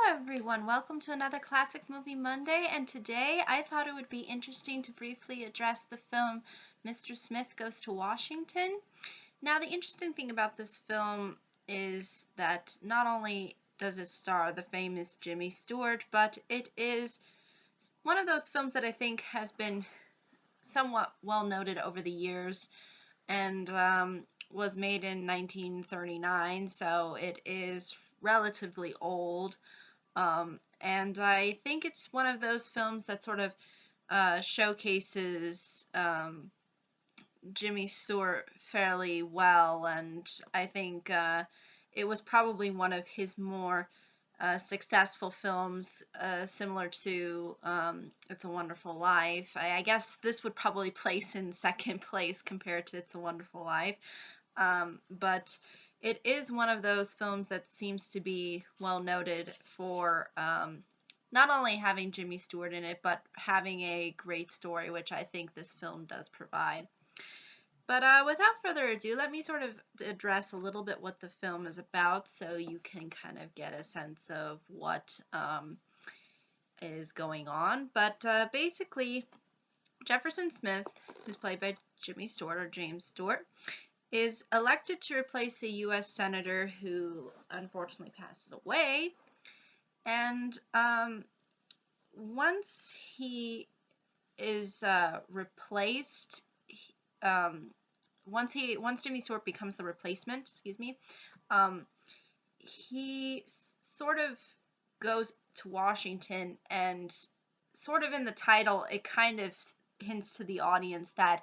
everyone, welcome to another Classic Movie Monday, and today I thought it would be interesting to briefly address the film Mr. Smith Goes to Washington. Now, the interesting thing about this film is that not only does it star the famous Jimmy Stewart, but it is one of those films that I think has been somewhat well noted over the years, and was made in 1939, so it is relatively old. And I think it's one of those films that sort of showcases Jimmy Stewart fairly well, and I think it was probably one of his more successful films, similar to It's a Wonderful Life. I guess this would probably place in second place compared to It's a Wonderful Life. But it is one of those films that seems to be well noted for not only having Jimmy Stewart in it, but having a great story, which I think this film does provide. But without further ado, let me sort of address a little bit what the film is about so you can kind of get a sense of what is going on. But basically, Jefferson Smith, who's played by Jimmy Stewart or James Stewart, is elected to replace a U.S. senator who unfortunately passes away. And once he is replaced, once Jimmy Stewart becomes the replacement, he sort of goes to Washington, and sort of in the title, it kind of hints to the audience that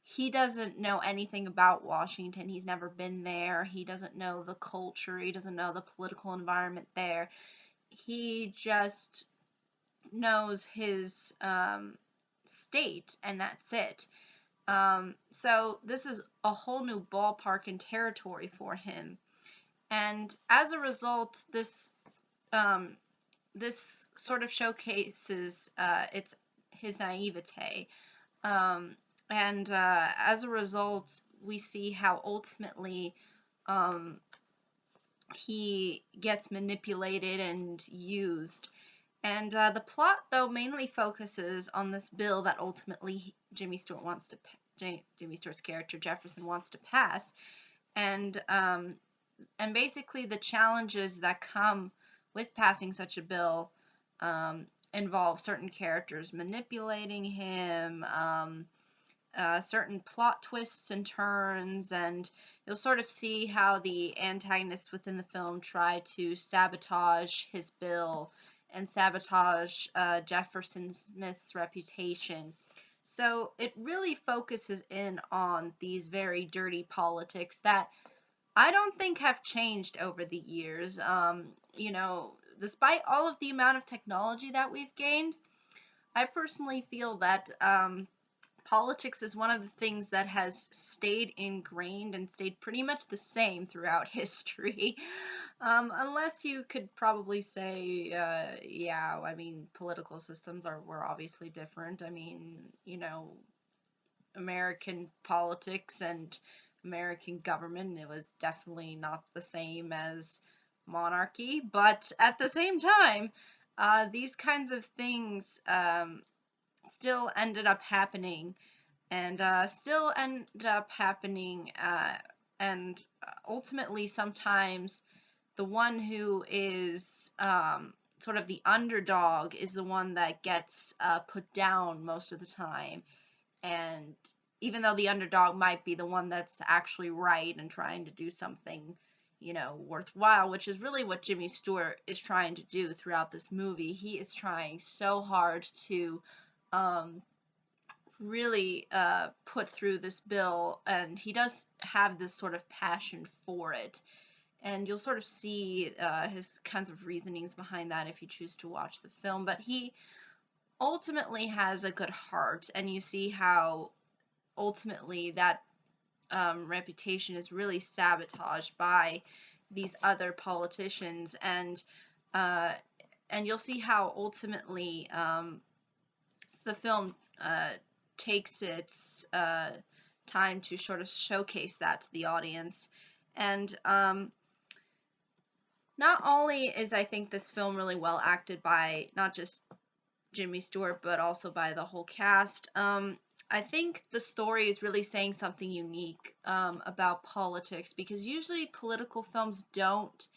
he doesn't know anything about Washington. He's never been there. He doesn't know the culture. He doesn't know the political environment there. He just knows his state, and that's it. So this is a whole new ballpark and territory for him. And as a result, this sort of showcases his naivete. And as a result, we see how ultimately he gets manipulated and used. And the plot, though, mainly focuses on this bill that ultimately Jimmy Stewart's character Jefferson wants to pass, and basically the challenges that come with passing such a bill involve certain characters manipulating him. Certain plot twists and turns, and you'll sort of see how the antagonists within the film try to sabotage his bill and sabotage Jefferson Smith's reputation. So it really focuses in on these very dirty politics that I don't think have changed over the years. Despite all of the amount of technology that we've gained, I personally feel that politics is one of the things that has stayed ingrained and stayed pretty much the same throughout history. Unless you could probably say, political systems were obviously different. American politics and American government, it was definitely not the same as monarchy, but at the same time, these kinds of things still ended up happening, and and ultimately sometimes the one who is sort of the underdog is the one that gets put down most of the time, and even though the underdog might be the one that's actually right and trying to do something worthwhile, which is really what Jimmy Stewart is trying to do throughout this movie. He is trying so hard to really put through this bill, and he does have this sort of passion for it, and you'll sort of see his kinds of reasonings behind that if you choose to watch the film. But he ultimately has a good heart, and you see how ultimately that reputation is really sabotaged by these other politicians, and you'll see how ultimately the film takes its time to sort of showcase that to the audience. And Not only is, I think, this film really well acted by not just Jimmy Stewart, but also by the whole cast. I think the story is really saying something unique about politics, because usually political films don't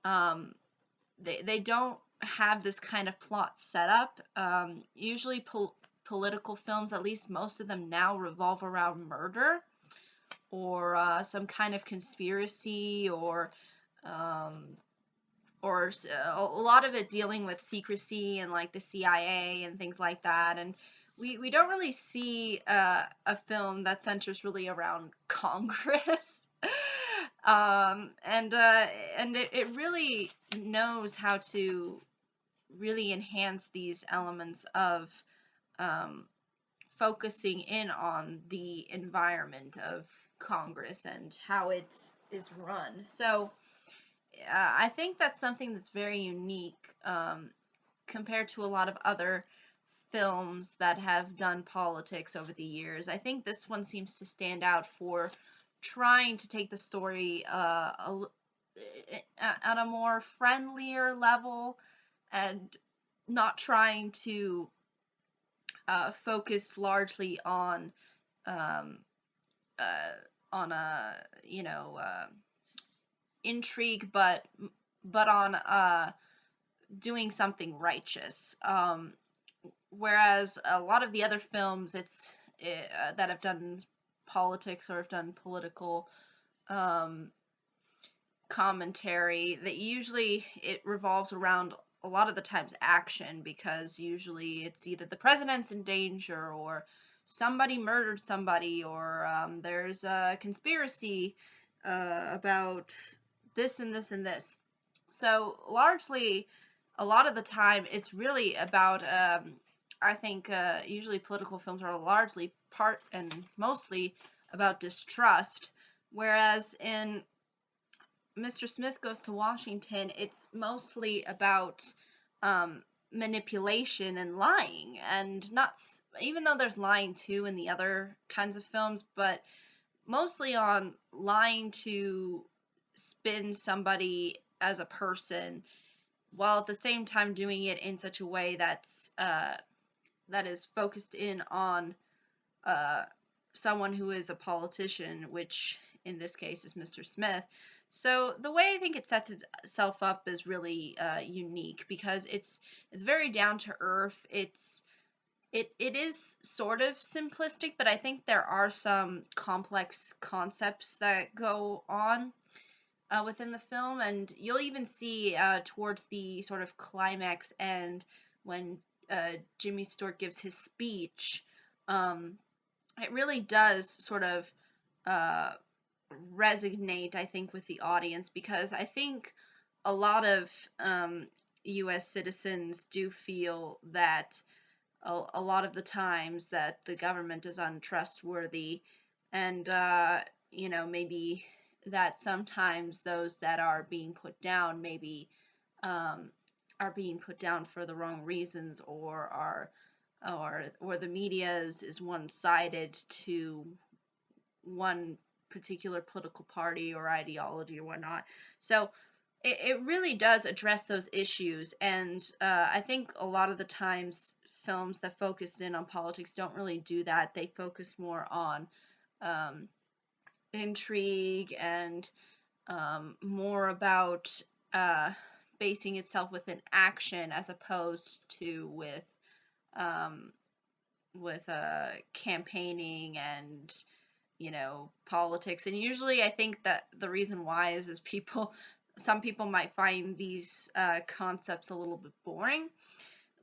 um, they don't have this kind of plot setup. Usually political films, at least most of them now, revolve around murder or some kind of conspiracy, um, or a lot of it dealing with secrecy and like the CIA and things like that. And we don't really see a film that centers really around Congress. And it really knows how to really enhance these elements of um, focusing in on the environment of Congress and how it is run. So I think that's something that's very unique compared to a lot of other films that have done politics over the years. I think this one seems to stand out for trying to take the story at a more friendlier level, and not trying to focus largely um, uh, on a intrigue, but on doing something righteous. Whereas a lot of the other films, that have done politics or have done political um, commentary, that usually it revolves around a lot of the times action, because usually it's either the president's in danger, or somebody murdered somebody, or there's a conspiracy about this and this and this. So largely, a lot of the time, it's really about, I think, usually political films are largely part and mostly about distrust, whereas in Mr. Smith Goes to Washington, it's mostly about manipulation and lying, and not, even though there's lying too in the other kinds of films, but mostly on lying to spin somebody as a person, while at the same time doing it in such a way that is focused in on uh, someone who is a politician, which in this case is Mr. Smith. So the way I think it sets itself up is really unique, because it's very down to earth. It is sort of simplistic, but I think there are some complex concepts that go on within the film, and you'll even see towards the sort of climax end, when Jimmy Stewart gives his speech. It really does sort of uh, resonate, I think, with the audience, because I think a lot of U.S. citizens do feel that a lot of the times that the government is untrustworthy, and maybe that sometimes those that are being put down maybe um, are being put down for the wrong reasons, or the media is one-sided to one particular political party or ideology or whatnot. So it really does address those issues, and I think a lot of the times films that focus in on politics don't really do that. They focus more on um, intrigue, and more about basing itself within action, as opposed to um, with campaigning and politics. And usually I think that the reason why is some people might find these concepts a little bit boring,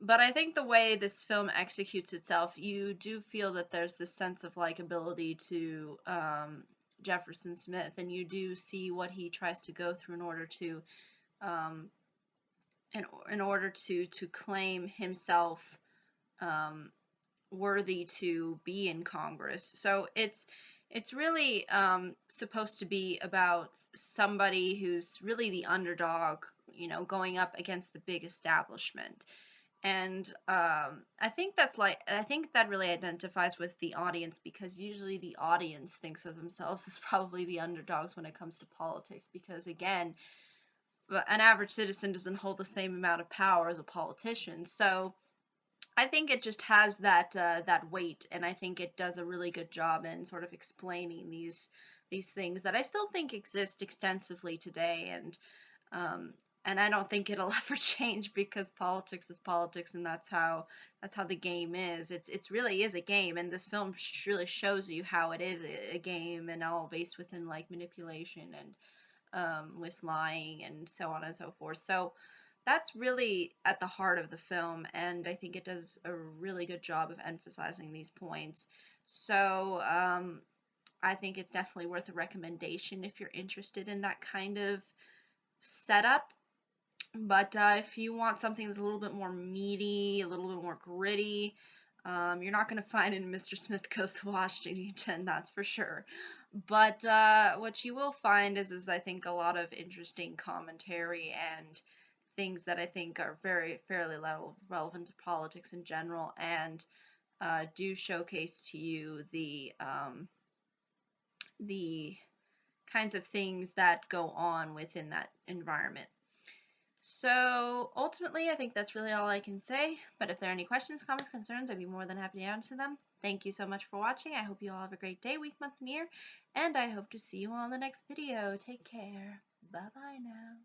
but I think the way this film executes itself, you do feel that there's this sense of likability to Jefferson Smith, and you do see what he tries to go through um, in order to claim himself um, worthy to be in Congress. So it's really supposed to be about somebody who's really the underdog, going up against the big establishment. And I think that really identifies with the audience, because usually the audience thinks of themselves as probably the underdogs when it comes to politics, because again, an average citizen doesn't hold the same amount of power as a politician. So I think it just has that weight, and I think it does a really good job in sort of explaining these things that I still think exist extensively today, um, and I don't think it'll ever change, because politics is politics, and that's how the game is. It's really is a game, and this film really shows you how it is a game, and all based within like manipulation and with lying and so on and so forth. So that's really at the heart of the film, and I think it does a really good job of emphasizing these points. So I think it's definitely worth a recommendation if you're interested in that kind of setup. But if you want something that's a little bit more meaty, a little bit more gritty, you're not going to find it in Mr. Smith Goes to Washington, that's for sure. But what you will find is I think a lot of interesting commentary and things that I think are fairly relevant to politics in general, and do showcase to you the kinds of things that go on within that environment. So ultimately, I think that's really all I can say. But if there are any questions, comments, concerns, I'd be more than happy to answer them. Thank you so much for watching. I hope you all have a great day, week, month, and year. And I hope to see you all in the next video. Take care. Bye-bye now.